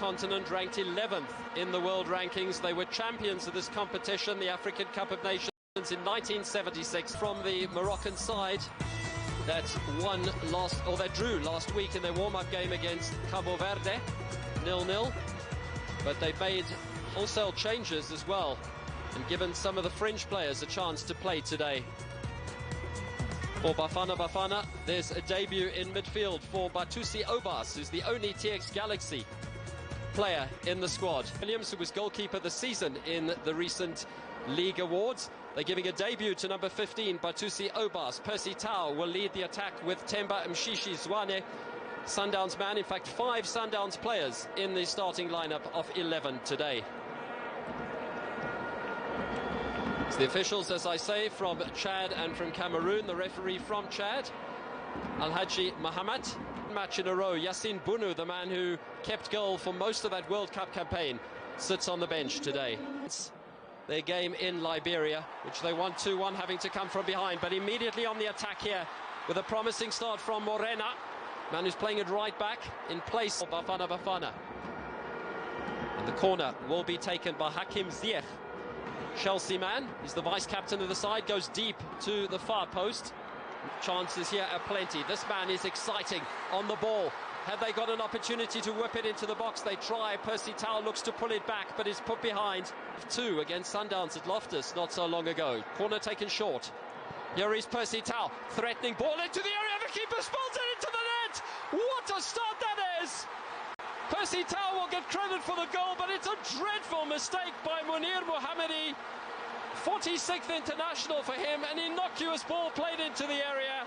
continent, ranked 11th in the world rankings. They were champions of this competition, the African Cup of Nations, in 1976. From the Moroccan side that drew last week in their warm-up game against Cabo Verde, 0-0. But they made wholesale changes as well and given some of the fringe players a chance to play today. For Bafana, there's a debut in midfield for Batusi Obas, who's the only TX Galaxy player in the squad. Williams, who was goalkeeper of the season in the recent league awards. They're giving a debut to number 15, Batusi Obas. Percy Tau will lead the attack with Temba Mshishi Zwane, Sundowns man. In fact, 5 Sundowns players in the starting lineup of 11 today. It's the officials, as I say, from Chad and from Cameroon. The referee from Chad, Alhaji Mohamed. Match in a row. Yassine Bounou, the man who kept goal for most of that World Cup campaign, sits on the bench today. It's their game in Liberia, which they won 2-1, having to come from behind. But immediately on the attack here, with a promising start from Morena, man who's playing at right back, in place of Bafana. And the corner will be taken by Hakim Ziyech. Chelsea man, he's the vice-captain of the side, goes deep to the far post. Chances here are plenty. This man is exciting on the ball. Had they got an opportunity to whip it into the box, they try. Percy Tau looks to pull it back, but is put behind. 2 against Sundowns at Loftus not so long ago. Corner taken short. Here is Percy Tau, threatening ball into the area. The keeper spills it into the net. What a start that is! Percy Tau will get credit for the goal, but it's a dreadful mistake by Munir Mohammedi. 46th international for him, an innocuous ball played into the area.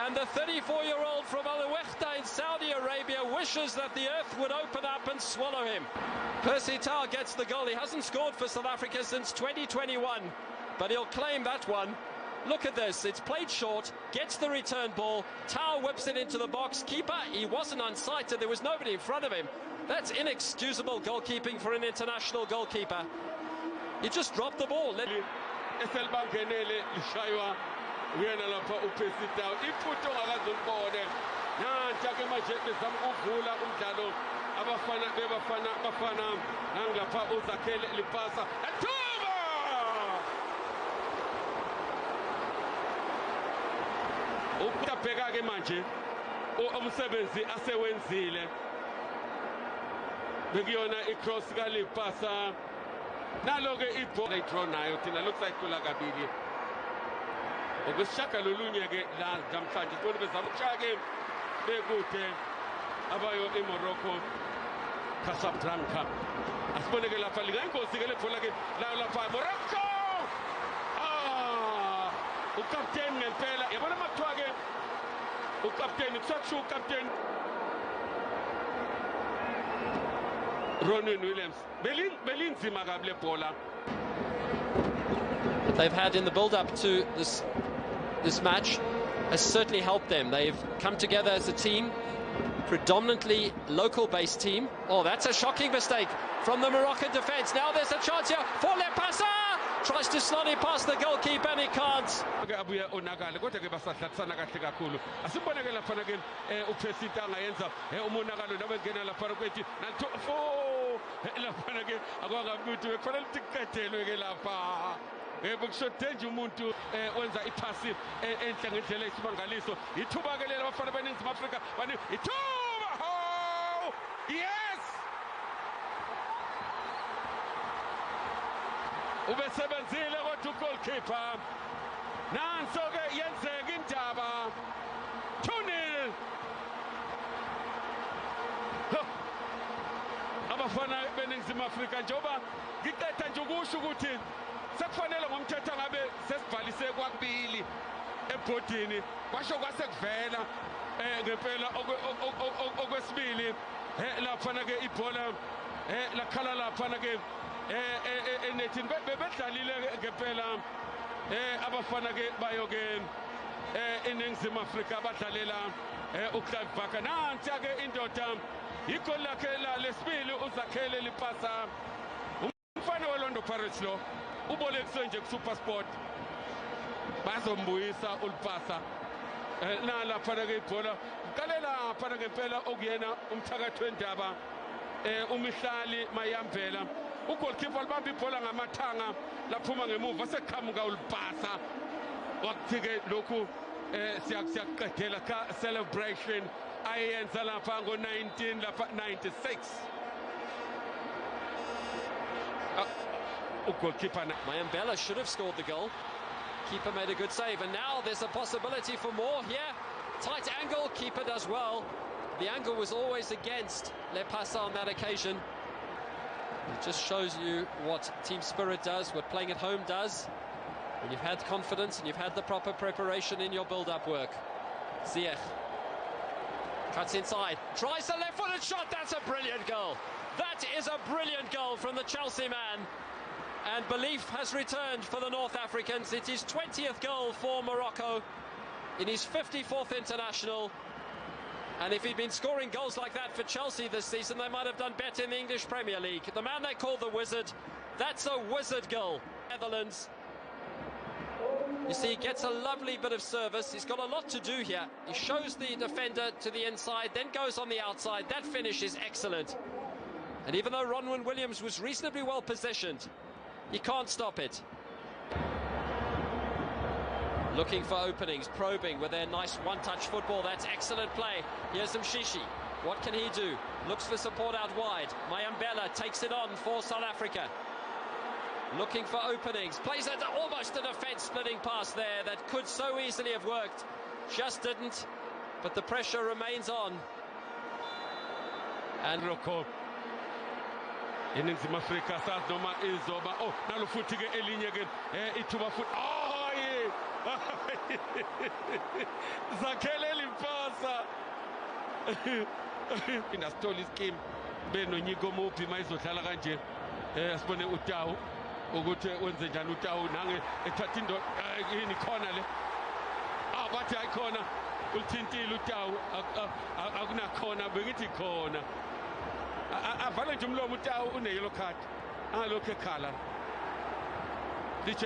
And the 34-year-old from Al Wehda in Saudi Arabia wishes that the earth would open up and swallow him. Percy Tau gets the goal. He hasn't scored for South Africa since 2021, but he'll claim that one. Look at this, it's played short, gets the return ball, Tau whips it into the box. Keeper, he wasn't unsighted, there was nobody in front of him. That's inexcusable goalkeeping for an international goalkeeper. He just dropped the ball. Ukubheka ke manje umsebenzi asewenzile bekuyona icross kalipasa nalo ke ibhola draw nayo thina looks like kula kabili okusishaka lolunye ke la namhlanje sibone bezama ukushaya ke bekude abayo eMorocco Casablanca asibone ke lapha lingenkosi ke lebhola ke la lapha Morocco ukapteni ngempela yabona makuthiwa ke ukapteni kusho ukapteni Ronwen Williams belinzima kabi le bhola. They've had in the build-up to this match has certainly helped them. They've come together as a team, predominantly local-based team. Oh, that's a shocking mistake from the Moroccan defence. Now there's a chance here for Lepasa. Tries to slot it past the goalkeeper and he can't. Abuya onakale kodwa ke basahlatsana kahle kakhulu. Asibone ke lapha ke uPercy Tau ngayenza umonakalo nabengena lapha kwethi nanto lapha ke akwakabuthi bekufanele ukuqedelwe ke lapha. Bekushodwe nje umuntu wenza iphasi enhle ngendlela esimangaliso. Ithuba ke lelo bafana beNingizimu Afrika bani ithuba. Yes! Ubesebenzile kodwa ugoalkeeper nanso ke yenzeka indaba 2-0 abafana beNingizimu Afrika njengoba ngiqeda nje ukusho ukuthi sekufanele ngomthetho ngabe sesibhalise kwakubili ebhodini kwasho kwasekuvela ngempela okwesibili lapha ke ibhola lakhala lapha ke enethini bebedlalile ngempela abafana ke bayo ke eNingizimu Afrika abadlalela uClive Barker nansi ke indoda igol lakhe lesibili uzakhele lipasa umfana weLondo Pirates lo ubolekiswe nje kuSuperSport bazombuyisa ulipasa nalapha ke ibhola uqalela lapha ngempela okuyena umthakathi wendaba umihlali mayambela ugolkipa libamba ibhola ngamathanga laphuma ngemuva seqhamuka ulibhasa wakuthi-ke lokhu siyaqedela ka celebration ayenza lapha ngo-19 lapha 96 goalkeeper Mayambela should have scored the goal. Keeper made a good save, and now there's a possibility for more here. Tight angle, keeper does well. The angle was always against Le Passa on that occasion. It just shows you what team spirit does, what playing at home does. When you've had confidence and you've had the proper preparation in your build-up work. Ziyech cuts inside, tries a left-footed shot. That's a brilliant goal. That is a brilliant goal from the Chelsea man. And belief has returned for the North Africans. It's his 20th goal for Morocco in his 54th international. And if he'd been scoring goals like that for Chelsea this season, they might have done better in the English Premier League. The man they call the Wizard, that's a wizard goal. Netherlands. You see, he gets a lovely bit of service. He's got a lot to do here. He shows the defender to the inside, then goes on the outside. That finish is excellent. And even though Ronwen Williams was reasonably well positioned, he can't stop it. Looking for openings, probing with their nice one-touch football. That's excellent play. Here's Mshishi. What can he do? Looks for support out wide. Mayambela takes it on for South Africa. Looking for openings. Plays it almost a defence-splitting pass there that could so easily have worked. Just didn't. But the pressure remains on. And Morocco. Iningizimu Afrika sazi noma izoba nalo futhi ke elinye ke ithuba futhi zakhele limpasa indastoli ischeme benonyiko muphi mayizodlala kanje asibone uTawu ukuthi wenze njani uTawu nange ethatha into yini khona le bathi ayikhona ulithintile uTawu akunakhona bengithi khona avale nje umlomo uTawu une-yellow card angalokhu ekhala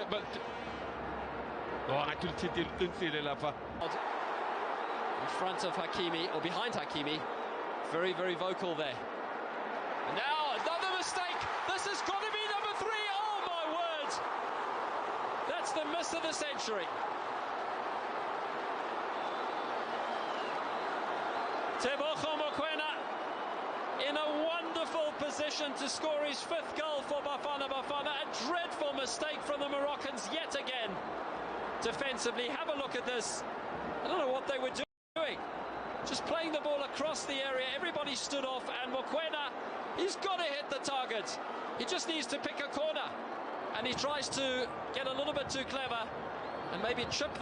but ngathi ulithintile uqinisile lapha in front of Hakimi, or behind Hakimi. Very, very vocal there. And now another mistake. This has got to be number 3. Oh my word, that's the miss of the century. Tebogo Mokoena in a wonderful position to score his 5th goal for Bafana. A dreadful mistake from the Moroccans yet again. Defensively, have a look at this. I don't know what they were doing. Just playing the ball across the area. Everybody stood off, and Mokoena, he's got to hit the target. He just needs to pick a corner. And he tries to get a little bit too clever and maybe chip